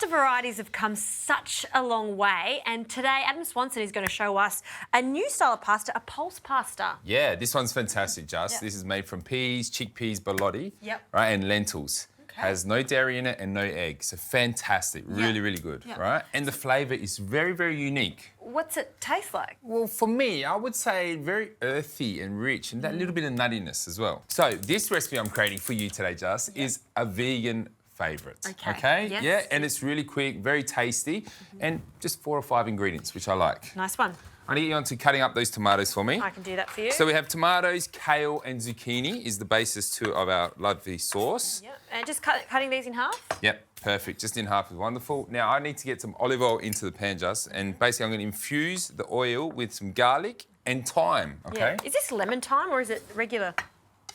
Pasta varieties have come such a long way, and today Adam Swanson is going to show us a new style of pasta, a pulse pasta. Yeah, this one's fantastic, Just. Yep. This is made from peas, chickpeas, borlotti, Yep. right, and lentils. Okay. Has no dairy in it and no egg, so fantastic, really, really good, Yep. right? And the flavour is very, very unique. What's it taste like? Well, for me, I would say very earthy and rich and that little bit of nuttiness as well. So this recipe I'm creating for you today, Just, is a vegan favourite. Okay. Yes. Yeah, and it's really quick, very tasty, and just 4 or 5 ingredients, which I like. Nice one. I need you on to cutting up those tomatoes for me. I can do that for you. So we have tomatoes, kale and zucchini is the basis of our lovely sauce. Yep. And just cutting these in half? Yep, perfect. Just in half is wonderful. Now I need to get some olive oil into the pan, Just, and basically I'm going to infuse the oil with some garlic and thyme, okay? Yeah. Is this lemon thyme or is it regular?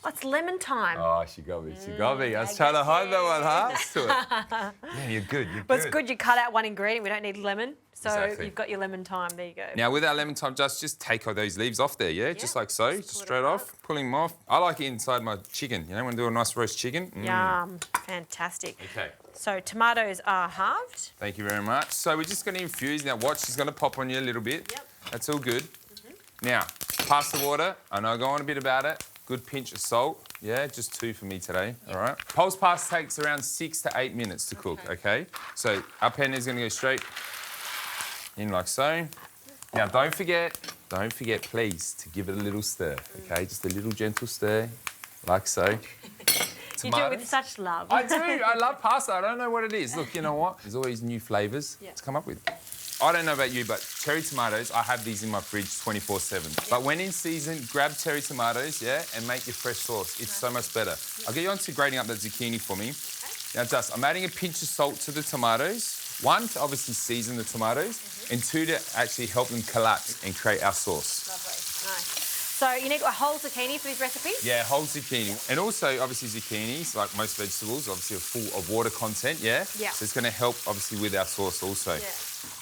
Oh, it's lemon thyme. Oh, she got me, she got me. I was trying to hide that one, huh? Yeah, you're good, you're good. Well, it's good you cut out one ingredient. We don't need lemon. So Exactly. you've got your lemon thyme. There you go. Now with our lemon thyme, just take all those leaves off there, yeah? Just like so, just straight off, pulling them off. I like it inside my chicken, you know, when I do a nice roast chicken. Yum. Fantastic. Okay. So tomatoes are halved. Thank you very much. So we're just going to infuse. Now watch, she's going to pop on you a little bit. Yep. That's all good. Now, pasta water. I know I go on a bit about it. Good pinch of salt. Yeah, just 2 for me today, all right? Pulse pasta takes around 6 to 8 minutes to cook, okay? So our penne is going to go straight in like so. Now, don't forget, please, to give it a little stir, okay? Just a little gentle stir, like so. You do it with such love. I do. I love pasta. I don't know what it is. Look, you know what? There's always new flavours to come up with. I don't know about you, but cherry tomatoes, I have these in my fridge 24/7. But when in season, grab cherry tomatoes, yeah, and make your fresh sauce. It's so much better. I'll get you on to grating up that zucchini for me. Now, Just, I'm adding a pinch of salt to the tomatoes. 1, to obviously season the tomatoes, and 2, to actually help them collapse and create our sauce. Lovely. Nice. So you need a whole zucchini for this recipe? Yeah, whole zucchini. And also, obviously, zucchinis, like most vegetables, obviously are full of water content, yeah? Yeah. So it's going to help, obviously, with our sauce also. Yeah.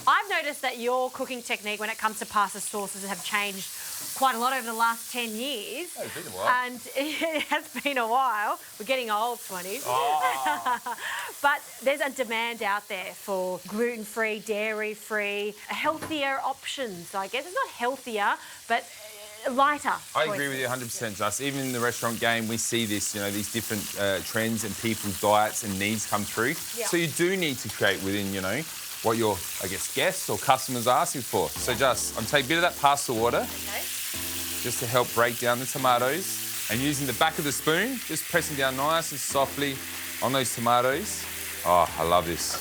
I've noticed that your cooking technique when it comes to pasta sauces have changed quite a lot over the last 10 years. Oh, it's been a while. And it has been a while. We're getting old, Swannies. Oh. But there's a demand out there for gluten-free, dairy-free, healthier options, I guess. It's not healthier, but lighter. I agree with you 100%, Just. Even in the restaurant game, we see this, you know, these different trends and people's diets and needs come through. Yeah. So you do need to create within, you know, what your, I guess, guests or customers are asking for. So Just, I'm taking a bit of that pasta water just to help break down the tomatoes, and using the back of the spoon, just pressing down nice and softly on those tomatoes. Oh, I love this.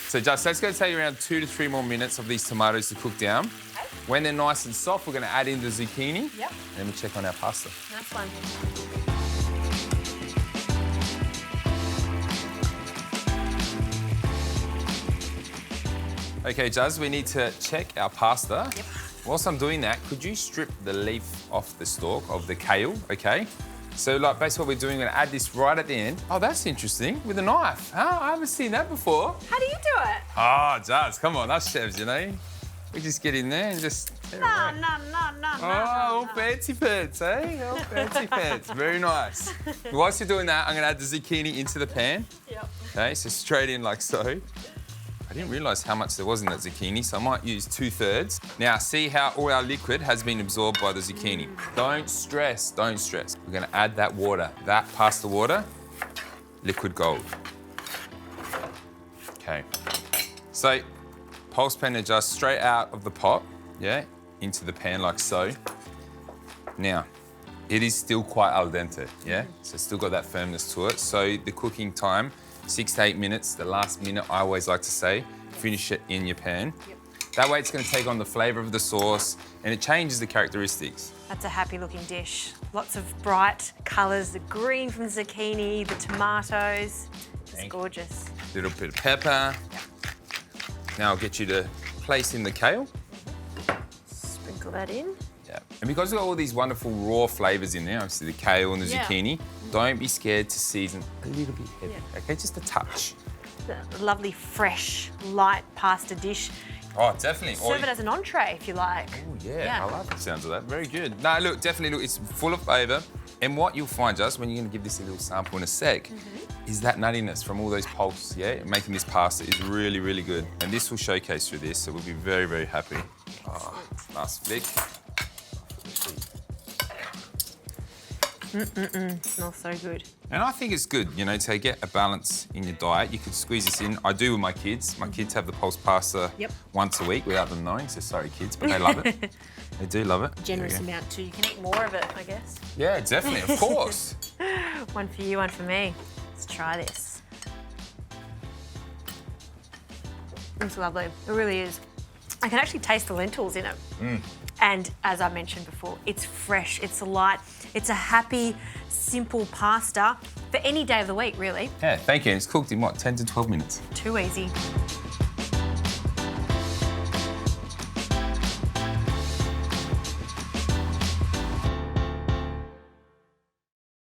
So Just, that's going to take around 2 to 3 more minutes of these tomatoes to cook down. Okay. When they're nice and soft, we're going to add in the zucchini. Yep. And then we check on our pasta. Nice one. Okay, Jazz, we need to check our pasta. Yep. Whilst I'm doing that, could you strip the leaf off the stalk of the kale, okay? So, like, basically what we're doing, we're gonna add this right at the end. Oh, that's interesting, with a knife. Huh? I haven't seen that before. How do you do it? Oh, Jazz, come on, us chefs, you know? We just get in there and just... No. Oh, all fancy pants, eh? All fancy pants. Very nice. Whilst you're doing that, I'm gonna add the zucchini into the pan. Yep. Okay, so straight in like so. I didn't realise how much there was in that zucchini, so I might use 2/3. Now, see how all our liquid has been absorbed by the zucchini. Don't stress, don't stress. We're gonna add that water, that pasta water, liquid gold. Okay. So, pulse penne just straight out of the pot, yeah, into the pan like so. Now, it is still quite al dente, yeah? So it's still got that firmness to it. So the cooking time, 6 to 8 minutes. The last minute, I always like to say, finish it in your pan. Yep. That way it's going to take on the flavour of the sauce and it changes the characteristics. That's a happy looking dish. Lots of bright colours, the green from the zucchini, the tomatoes. It's gorgeous. Little bit of pepper. Yep. Now I'll get you to place in the kale. Sprinkle that in. Yeah. And because we've got all these wonderful raw flavours in there, obviously the kale and the zucchini, don't be scared to season a little bit heavy, okay? Just a touch. A lovely, fresh, light pasta dish. Oh, definitely. Serve it as an entree if you like. Oh, yeah. I like the sounds of that. Very good. No, look, definitely, look, it's full of flavour. And what you'll find, just when you're going to give this a little sample in a sec, is that nuttiness from all those pulps, yeah? Making this pasta is really, really good. And this will showcase through this, so we'll be very, very happy. Oh, nice flick. Smells so good. And I think it's good, you know, to get a balance in your diet. You can squeeze this in. I do with my kids. My kids have the pulse pasta once a week without them knowing, so sorry kids, but they love it. They do love it. Generous amount too. You can eat more of it, I guess. Yeah, definitely, of course. One for you, one for me. Let's try this. It's lovely. It really is. I can actually taste the lentils in it. And as I mentioned before, it's fresh, it's light, it's a happy, simple pasta for any day of the week, really. Yeah, thank you. It's cooked in what, 10 to 12 minutes? Too easy.